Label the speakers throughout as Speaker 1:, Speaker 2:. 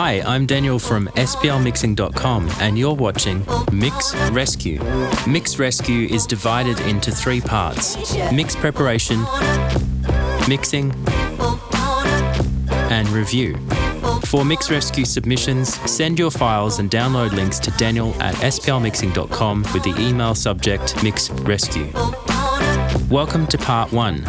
Speaker 1: Hi, I'm Daniel from splmixing.com and you're watching Mix Rescue. Mix Rescue is divided into 3 parts: mix preparation, mixing, and review. For Mix Rescue submissions, send your files and download links to daniel@splmixing.com with the email subject Mix Rescue. Welcome to part 1.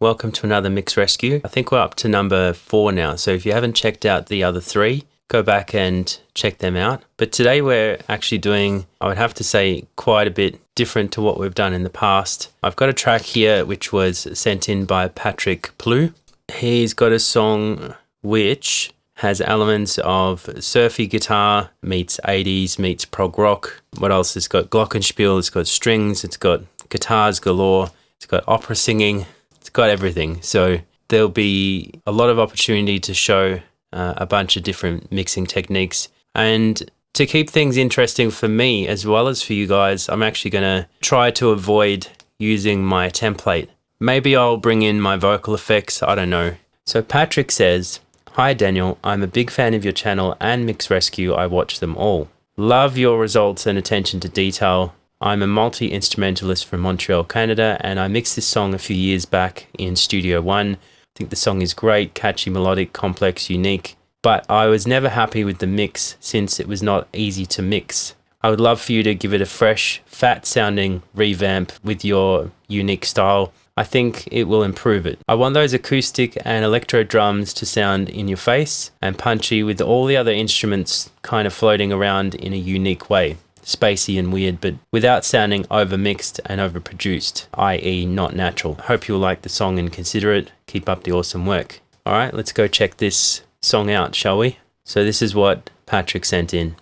Speaker 1: Welcome to another Mix Rescue. I think we're up to number 4 now, so if you haven't checked out the other 3, go back and check them out. But today we're actually doing, I would have to say, quite a bit different to what we've done in the past. I've got a track here which was sent in by Patrick Pleau. He's got a song which has elements of surfy guitar meets 80s meets prog rock. What else? It's got glockenspiel, it's got strings, it's got guitars galore, it's got opera singing. It's got everything. So there'll be a lot of opportunity to show a bunch of different mixing techniques. And to keep things interesting for me as well as for you guys, I'm actually going to try to avoid using my template. Maybe I'll bring in my vocal effects. I don't know. So Patrick says, "Hi Daniel, I'm a big fan of your channel and Mix Rescue. I watch them all. Love your results and attention to detail. I'm a multi-instrumentalist from Montreal, Canada, and I mixed this song a few years back in Studio One. I think the song is great, catchy, melodic, complex, unique, but I was never happy with the mix since it was not easy to mix. I would love for you to give it a fresh, fat-sounding revamp with your unique style. I think it will improve it. I want those acoustic and electro drums to sound in your face and punchy with all the other instruments kind of floating around in a unique way. Spacey and weird, but without sounding overmixed and overproduced, i.e. not natural. Hope you'll like the song and consider it. Keep up the awesome work." All right, let's go check this song out, shall we? So this is what Patrick sent in.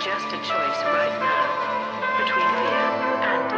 Speaker 2: Just a choice right now between fear and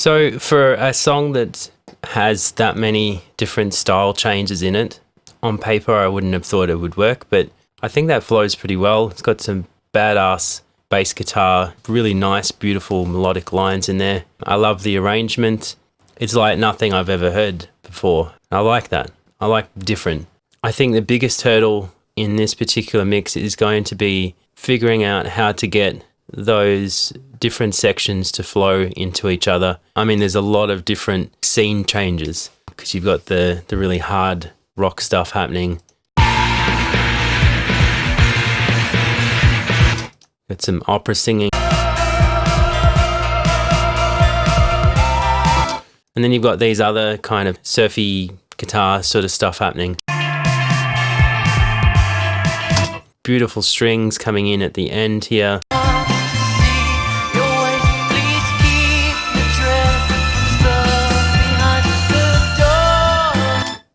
Speaker 1: So for a song that has that many different style changes in it, on paper I wouldn't have thought it would work, but I think that flows pretty well. It's got some badass bass guitar, really nice, beautiful melodic lines in there. I love the arrangement. It's like nothing I've ever heard before. I like that. I like different. I think the biggest hurdle in this particular mix is going to be figuring out how to get those different sections to flow into each other. I mean, there's a lot of different scene changes because you've got the really hard rock stuff happening. Got some opera singing. And then you've got these other kind of surfy guitar sort of stuff happening. Beautiful strings coming in at the end here.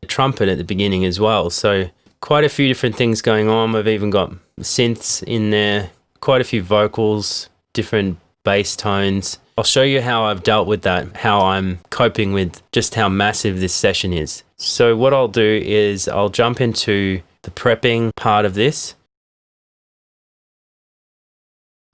Speaker 1: Trumpet at the beginning as well, so quite a few different things going on. We've even got synths in there, quite a few vocals, different bass tones. I'll show you how I've dealt with that, how I'm coping with just how massive this session is. So what I'll do is I'll jump into the prepping part of this.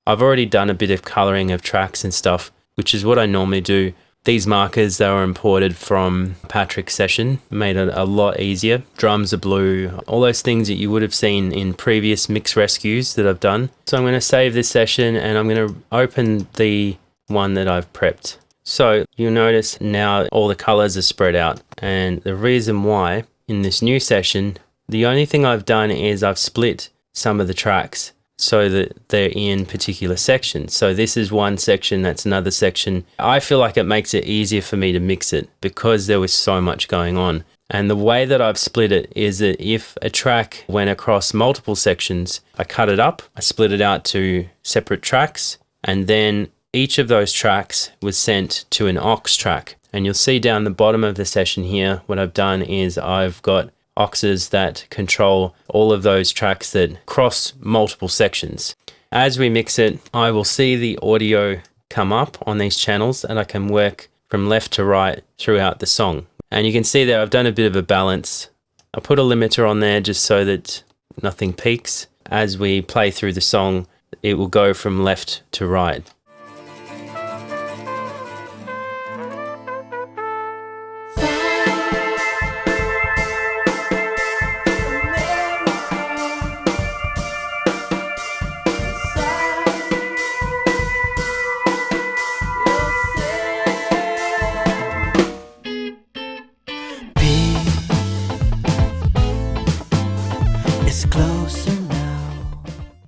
Speaker 1: I've already done a bit of coloring of tracks and stuff, which is what I normally do. These markers, they were imported from Patrick's session, made it a lot easier. Drums are blue, all those things that you would have seen in previous mix rescues that I've done. So I'm going to save this session and I'm going to open the one that I've prepped. So you'll notice now all the colors are spread out. And the reason why in this new session, the only thing I've done is I've split some of the tracks so that they're in particular sections. So this is one section, that's another section. I feel like it makes it easier for me to mix it because there was so much going on. And the way that I've split it is that if a track went across multiple sections, I cut it up, I split it out to separate tracks, and then each of those tracks was sent to an aux track. And you'll see down the bottom of the session here, what I've done is I've got auxes that control all of those tracks that cross multiple sections. As we mix it, I will see the audio come up on these channels and I can work from left to right throughout the song. And you can see there I've done a bit of a balance. I put a limiter on there just so that nothing peaks. As we play through the song, it will go from left to right.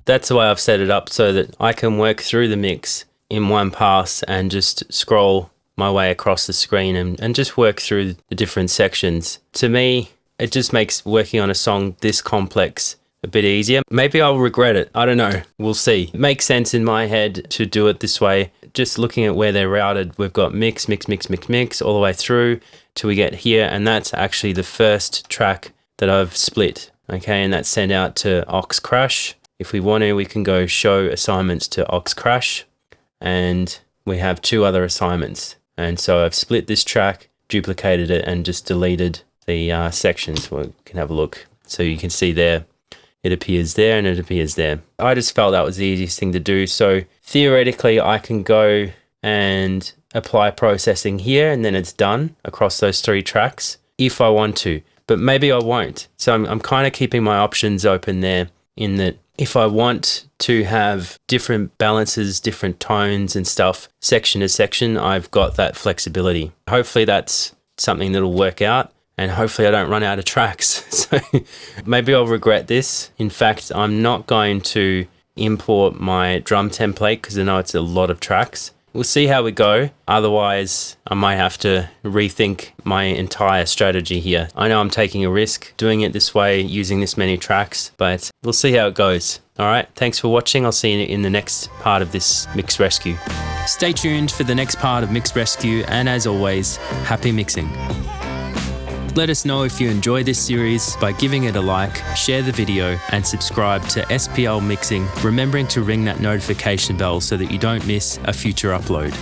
Speaker 1: That's the way I've set it up so that I can work through the mix in one pass and just scroll my way across the screen and just work through the different sections. To me, it just makes working on a song this complex a bit easier. Maybe I'll regret it. I don't know. We'll see. It makes sense in my head to do it this way. Just looking at where they're routed, we've got mix, mix, mix, mix, mix all the way through till we get here. And that's actually the first track that I've split. Okay, and that's sent out to aux crash. If we want to, we can go show assignments to aux crash, and we have two other assignments. And so I've split this track, duplicated it, and just deleted the sections. We can have a look. So you can see there, it appears there and it appears there. I just felt that was the easiest thing to do. So theoretically, I can go and apply processing here, and then it's done across those three tracks if I want to, but maybe I won't. So I'm kind of keeping my options open there, in that if I want to have different balances, different tones and stuff, section to section, I've got that flexibility. Hopefully that's something that'll work out, and hopefully I don't run out of tracks. So maybe I'll regret this. In fact, I'm not going to import my drum template because I know it's a lot of tracks. We'll see how we go. Otherwise, I might have to rethink my entire strategy here. I know I'm taking a risk doing it this way, using this many tracks, but we'll see how it goes. All right, thanks for watching. I'll see you in the next part of this Mix Rescue. Stay tuned for the next part of Mix Rescue, and as always, happy mixing. Let us know if you enjoy this series by giving it a like, share the video, and subscribe to SPL Mixing, remembering to ring that notification bell so that you don't miss a future upload.